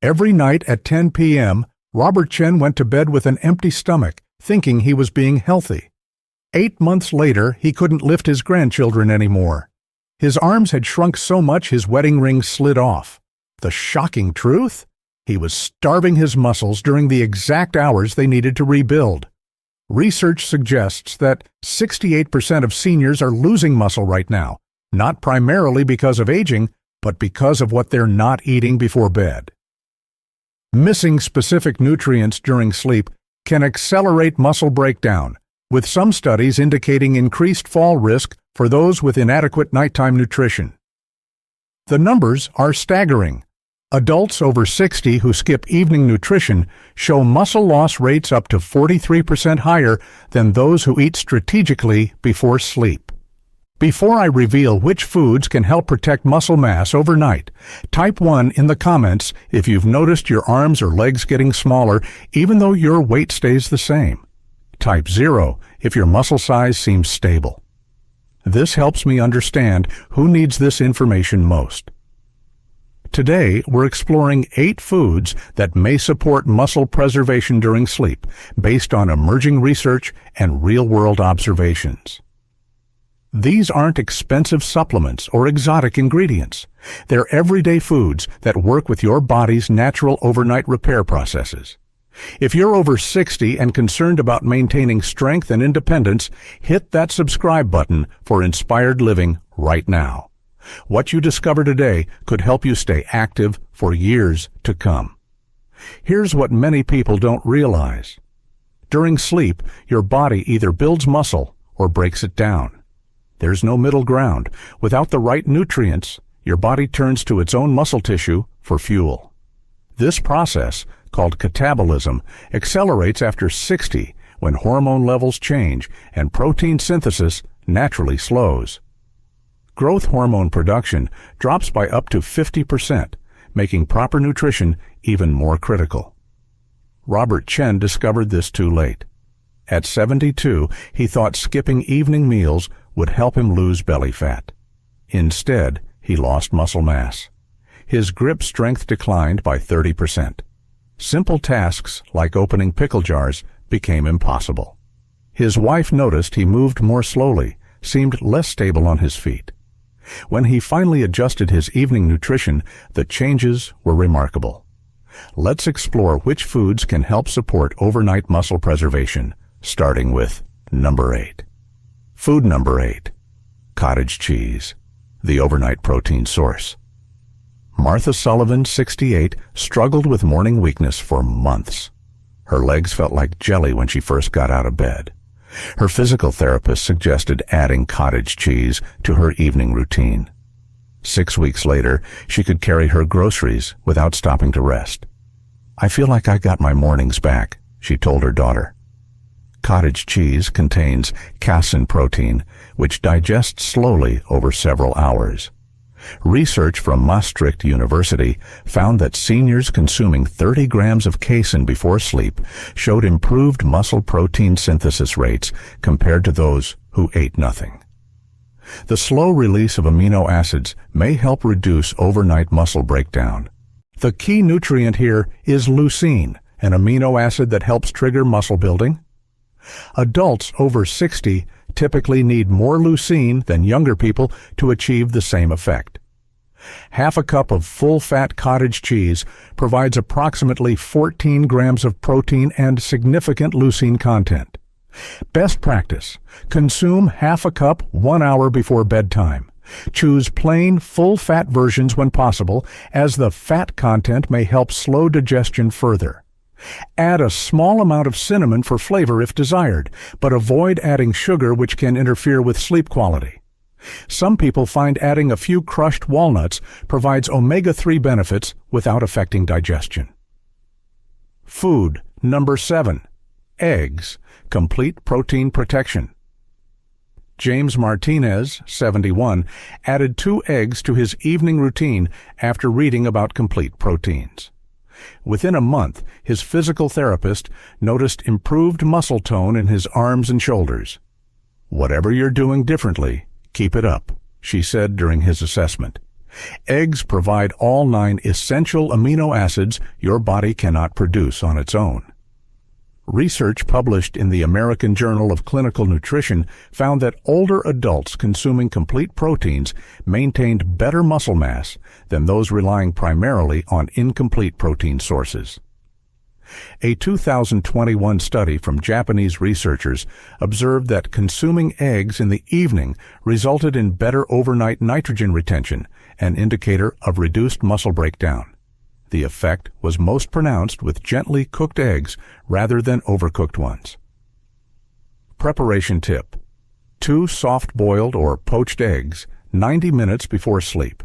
Every night at 10 p.m., Robert Chen went to bed with an empty stomach, thinking he was being healthy. 8 months later, he couldn't lift his grandchildren anymore. His arms had shrunk so much his wedding ring slid off. The shocking truth? He was starving his muscles during the exact hours they needed to rebuild. Research suggests that 68% of seniors are losing muscle right now, not primarily because of aging, but because of what they're not eating before bed. Missing specific nutrients during sleep can accelerate muscle breakdown, with some studies indicating increased fall risk for those with inadequate nighttime nutrition. The numbers are staggering. Adults over 60 who skip evening nutrition show muscle loss rates up to 43% higher than those who eat strategically before sleep. Before I reveal which foods can help protect muscle mass overnight, type 1 in the comments if you've noticed your arms or legs getting smaller even though your weight stays the same. Type 0 if your muscle size seems stable. This helps me understand who needs this information most. Today, we're exploring 8 foods that may support muscle preservation during sleep, based on emerging research and real-world observations. These aren't expensive supplements or exotic ingredients. They're everyday foods that work with your body's natural overnight repair processes. If you're over 60 and concerned about maintaining strength and independence, hit that subscribe button for inspired living right now. What you discover today could help you stay active for years to come. Here's what many people don't realize. During sleep, your body either builds muscle or breaks it down. There's no middle ground. Without the right nutrients, your body turns to its own muscle tissue for fuel. This process, called catabolism, accelerates after 60 when hormone levels change and protein synthesis naturally slows. Growth hormone production drops by up to 50%, making proper nutrition even more critical. Robert Chen discovered this too late. At 72, he thought skipping evening meals would help him lose belly fat. Instead, he lost muscle mass. His grip strength declined by 30%. Simple tasks like opening pickle jars became impossible. His wife noticed he moved more slowly, seemed less stable on his feet. When he finally adjusted his evening nutrition, the changes were remarkable. Let's explore which foods can help support overnight muscle preservation, starting with number 8. Food number 8. Cottage cheese, the overnight protein source. Martha Sullivan, 68, struggled with morning weakness for months. Her legs felt like jelly when she first got out of bed. Her physical therapist suggested adding cottage cheese to her evening routine. 6 weeks later, she could carry her groceries without stopping to rest. "I feel like I got my mornings back," she told her daughter. Cottage cheese contains casein protein, which digests slowly over several hours. Research from Maastricht University found that seniors consuming 30 grams of casein before sleep showed improved muscle protein synthesis rates compared to those who ate nothing. The slow release of amino acids may help reduce overnight muscle breakdown. The key nutrient here is leucine, an amino acid that helps trigger muscle building. Adults over 60 typically need more leucine than younger people to achieve the same effect. Half a cup of full-fat cottage cheese provides approximately 14 grams of protein and significant leucine content. Best practice: consume half a cup 1 hour before bedtime. Choose plain, full-fat versions when possible, as the fat content may help slow digestion further. Add a small amount of cinnamon for flavor if desired, but avoid adding sugar, which can interfere with sleep quality. Some people find adding a few crushed walnuts provides omega-3 benefits without affecting digestion. Food number 7. Eggs, complete protein protection. James Martinez, 71, added 2 eggs to his evening routine after reading about complete proteins. Within a month, his physical therapist noticed improved muscle tone in his arms and shoulders. "Whatever you're doing differently, keep it up," she said during his assessment. Eggs provide all 9 essential amino acids your body cannot produce on its own. Research published in the American Journal of Clinical Nutrition found that older adults consuming complete proteins maintained better muscle mass than those relying primarily on incomplete protein sources. A 2021 study from Japanese researchers observed that consuming eggs in the evening resulted in better overnight nitrogen retention, an indicator of reduced muscle breakdown. The effect was most pronounced with gently cooked eggs rather than overcooked ones. Preparation tip: 2 soft-boiled or poached eggs 90 minutes before sleep.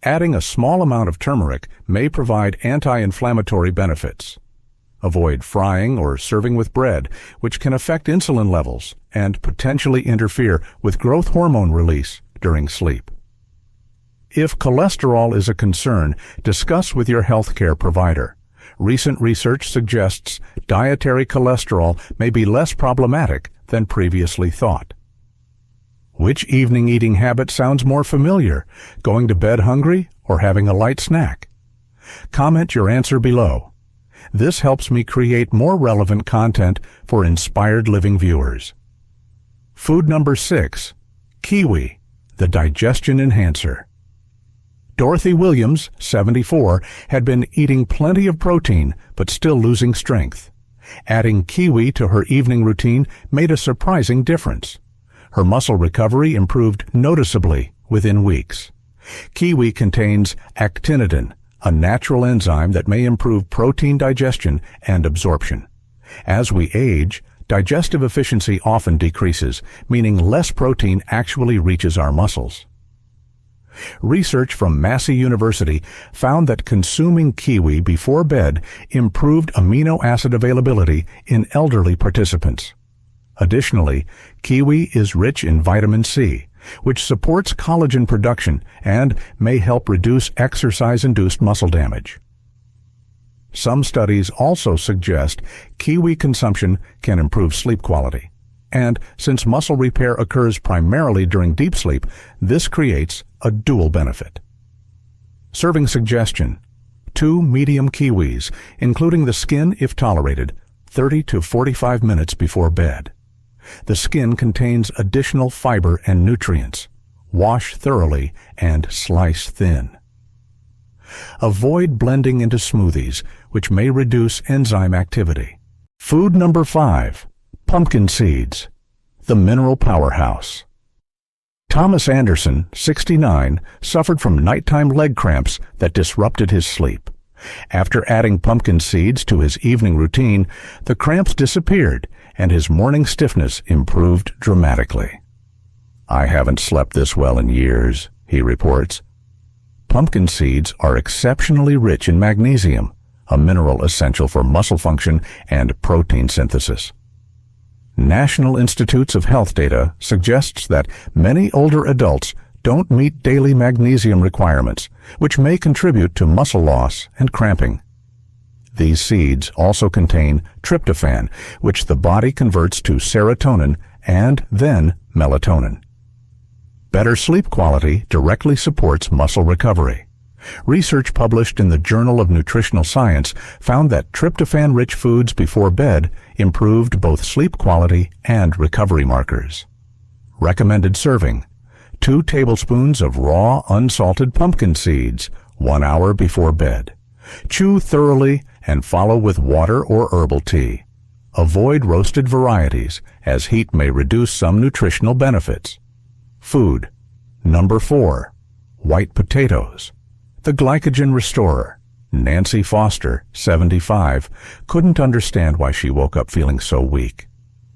Adding a small amount of turmeric may provide anti-inflammatory benefits. Avoid frying or serving with bread, which can affect insulin levels and potentially interfere with growth hormone release during sleep. If cholesterol is a concern, discuss with your healthcare provider. Recent research suggests dietary cholesterol may be less problematic than previously thought. Which evening eating habit sounds more familiar, going to bed hungry or having a light snack? Comment your answer below. This helps me create more relevant content for inspired living viewers. Food number 6, kiwi, the digestion enhancer. Dorothy Williams, 74, had been eating plenty of protein but still losing strength. Adding kiwi to her evening routine made a surprising difference. Her muscle recovery improved noticeably within weeks. Kiwi contains actinidin, a natural enzyme that may improve protein digestion and absorption. As we age, digestive efficiency often decreases, meaning less protein actually reaches our muscles. Research from Massey University found that consuming kiwi before bed improved amino acid availability in elderly participants. Additionally, kiwi is rich in vitamin C, which supports collagen production and may help reduce exercise-induced muscle damage. Some studies also suggest kiwi consumption can improve sleep quality. And since muscle repair occurs primarily during deep sleep, this creates a dual benefit. Serving suggestion: 2 medium kiwis, including the skin if tolerated, 30 to 45 minutes before bed. The skin contains additional fiber and nutrients. Wash thoroughly and slice thin. Avoid blending into smoothies, which may reduce enzyme activity. Food number 5, pumpkin seeds, the mineral powerhouse. Thomas Anderson, 69, suffered from nighttime leg cramps that disrupted his sleep. After adding pumpkin seeds to his evening routine, the cramps disappeared and his morning stiffness improved dramatically. "I haven't slept this well in years," he reports. Pumpkin seeds are exceptionally rich in magnesium, a mineral essential for muscle function and protein synthesis. National Institutes of Health data suggests that many older adults don't meet daily magnesium requirements, which may contribute to muscle loss and cramping. These seeds also contain tryptophan, which the body converts to serotonin and then melatonin. Better sleep quality directly supports muscle recovery. Research published in the Journal of Nutritional Science found that tryptophan-rich foods before bed improved both sleep quality and recovery markers. Recommended serving: 2 tablespoons of raw, unsalted pumpkin seeds, 1 hour before bed. Chew thoroughly and follow with water or herbal tea. Avoid roasted varieties, as heat may reduce some nutritional benefits. Food number 4, white potatoes, the glycogen restorer. Nancy Foster, 75, couldn't understand why she woke up feeling so weak.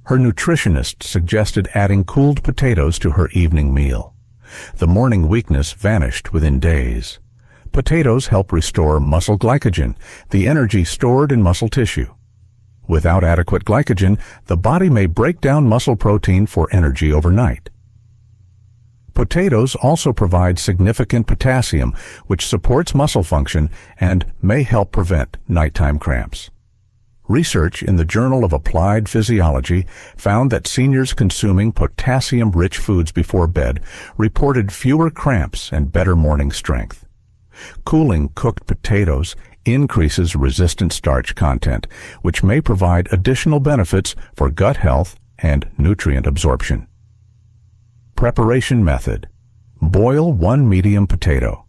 Her nutritionist suggested adding cooled potatoes to her evening meal. The morning weakness vanished within days. Potatoes help restore muscle glycogen, the energy stored in muscle tissue. Without adequate glycogen, the body may break down muscle protein for energy overnight. Potatoes also provide significant potassium, which supports muscle function and may help prevent nighttime cramps. Research in the Journal of Applied Physiology found that seniors consuming potassium-rich foods before bed reported fewer cramps and better morning strength. Cooling cooked potatoes increases resistant starch content, which may provide additional benefits for gut health and nutrient absorption. Preparation method: boil 1 medium potato.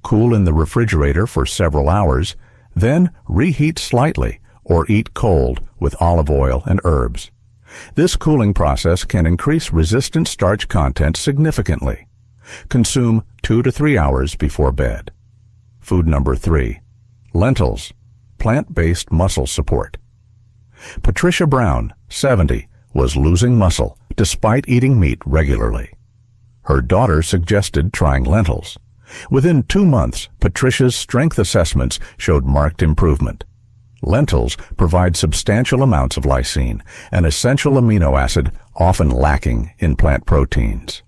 Cool in the refrigerator for several hours, then reheat slightly or eat cold with olive oil and herbs. This cooling process can increase resistant starch content significantly. Consume 2 to 3 hours before bed. Food number 3. Lentils, plant-based muscle support. Patricia Brown, 70, was losing muscle despite eating meat regularly. Her daughter suggested trying lentils. Within 2 months, Patricia's strength assessments showed marked improvement. Lentils provide substantial amounts of lysine, an essential amino acid often lacking in plant proteins.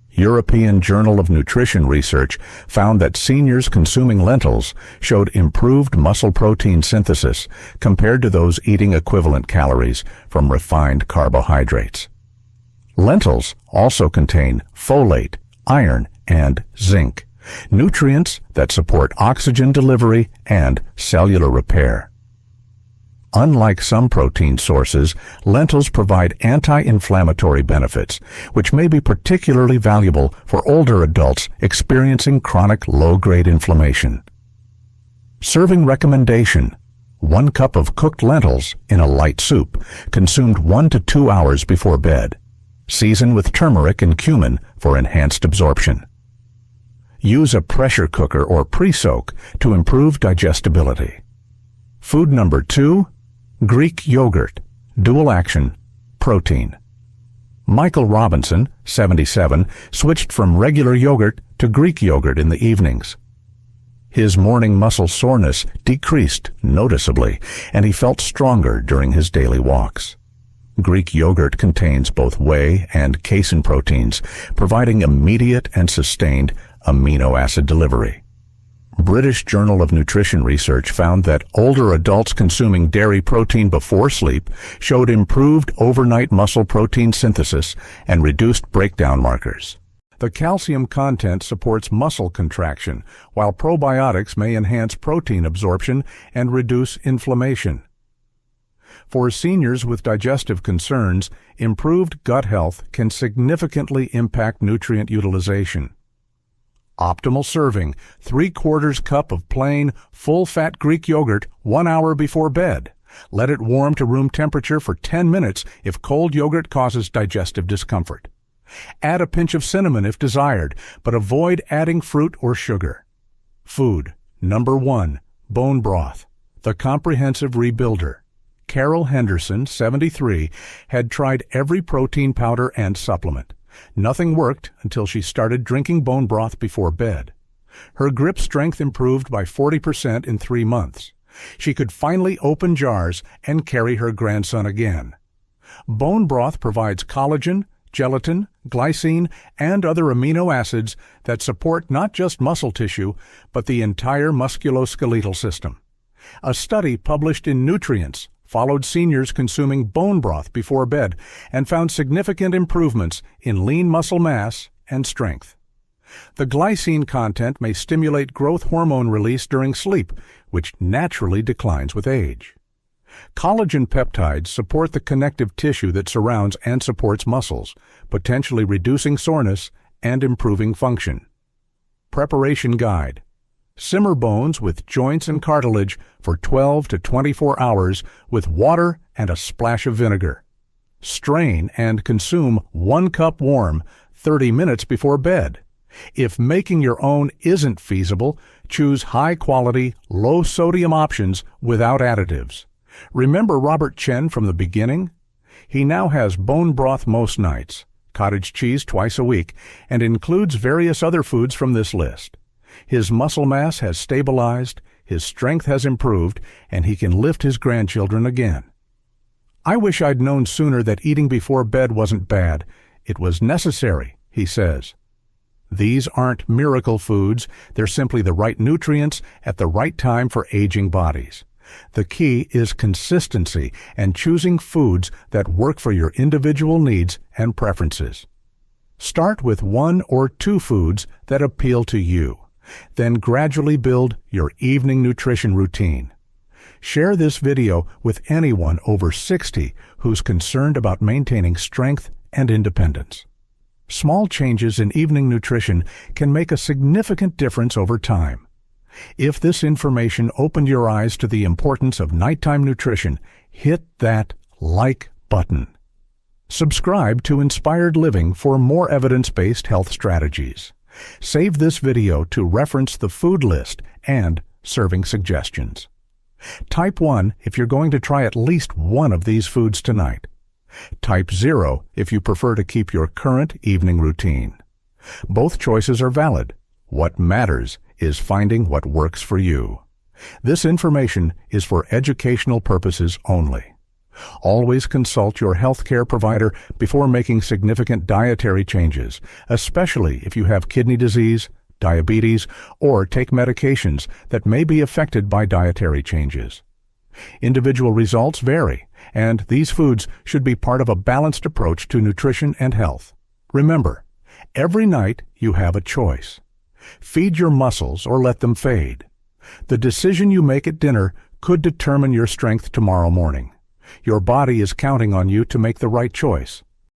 European Journal of Nutrition research found that seniors consuming lentils showed improved muscle protein synthesis compared to those eating equivalent calories from refined carbohydrates. Lentils also contain folate, iron, and zinc, nutrients that support oxygen delivery and cellular repair. Unlike some protein sources, lentils provide anti-inflammatory benefits, which may be particularly valuable for older adults experiencing chronic low-grade inflammation. Serving recommendation: 1 cup of cooked lentils in a light soup, consumed 1 to 2 hours before bed. Season with turmeric and cumin for enhanced absorption. Use a pressure cooker or pre-soak to improve digestibility. Food number 2, Greek yogurt, dual action, protein. Michael Robinson, 77, switched from regular yogurt to Greek yogurt in the evenings. His morning muscle soreness decreased noticeably, and he felt stronger during his daily walks. Greek yogurt contains both whey and casein proteins, providing immediate and sustained amino acid delivery. British Journal of Nutrition research found that older adults consuming dairy protein before sleep showed improved overnight muscle protein synthesis and reduced breakdown markers. The calcium content supports muscle contraction, while probiotics may enhance protein absorption and reduce inflammation. For seniors with digestive concerns, improved gut health can significantly impact nutrient utilization. Optimal serving: 3/4 cup of plain, full-fat Greek yogurt 1 hour before bed. Let it warm to room temperature for 10 minutes if cold yogurt causes digestive discomfort. Add a pinch of cinnamon if desired, but avoid adding fruit or sugar. Food number 1, bone broth, the comprehensive rebuilder. Carol Henderson, 73, had tried every protein powder and supplement. Nothing worked until she started drinking bone broth before bed. Her grip strength improved by 40% in 3 months. She could finally open jars and carry her grandson again. Bone broth provides collagen, gelatin, glycine, and other amino acids that support not just muscle tissue, but the entire musculoskeletal system. A study published in Nutrients followed seniors consuming bone broth before bed and found significant improvements in lean muscle mass and strength. The glycine content may stimulate growth hormone release during sleep, which naturally declines with age. Collagen peptides support the connective tissue that surrounds and supports muscles, potentially reducing soreness and improving function. Preparation guide: simmer bones with joints and cartilage for 12 to 24 hours with water and a splash of vinegar. Strain and consume 1 cup warm 30 minutes before bed. If making your own isn't feasible, choose high-quality, low-sodium options without additives. Remember Robert Chen from the beginning? He now has bone broth most nights, cottage cheese twice a week, and includes various other foods from this list. His muscle mass has stabilized, his strength has improved, and he can lift his grandchildren again. I wish I'd known sooner that eating before bed wasn't bad. It was necessary, he says. These aren't miracle foods. They're simply the right nutrients at the right time for aging bodies. The key is consistency and choosing foods that work for your individual needs and preferences. Start with 1 or 2 foods that appeal to you. Then gradually build your evening nutrition routine. Share this video with anyone over 60 who's concerned about maintaining strength and independence. Small changes in evening nutrition can make a significant difference over time. If this information opened your eyes to the importance of nighttime nutrition, hit that like button. Subscribe to Inspired Living for more evidence-based health strategies. Save this video to reference the food list and serving suggestions. Type 1 if you're going to try at least one of these foods tonight. Type 0 if you prefer to keep your current evening routine. Both choices are valid. What matters is finding what works for you. This information is for educational purposes only. Always consult your healthcare provider before making significant dietary changes, especially if you have kidney disease, diabetes, or take medications that may be affected by dietary changes. Individual results vary, and these foods should be part of a balanced approach to nutrition and health. Remember, every night you have a choice. Feed your muscles or let them fade. The decision you make at dinner could determine your strength tomorrow morning. Your body is counting on you to make the right choice.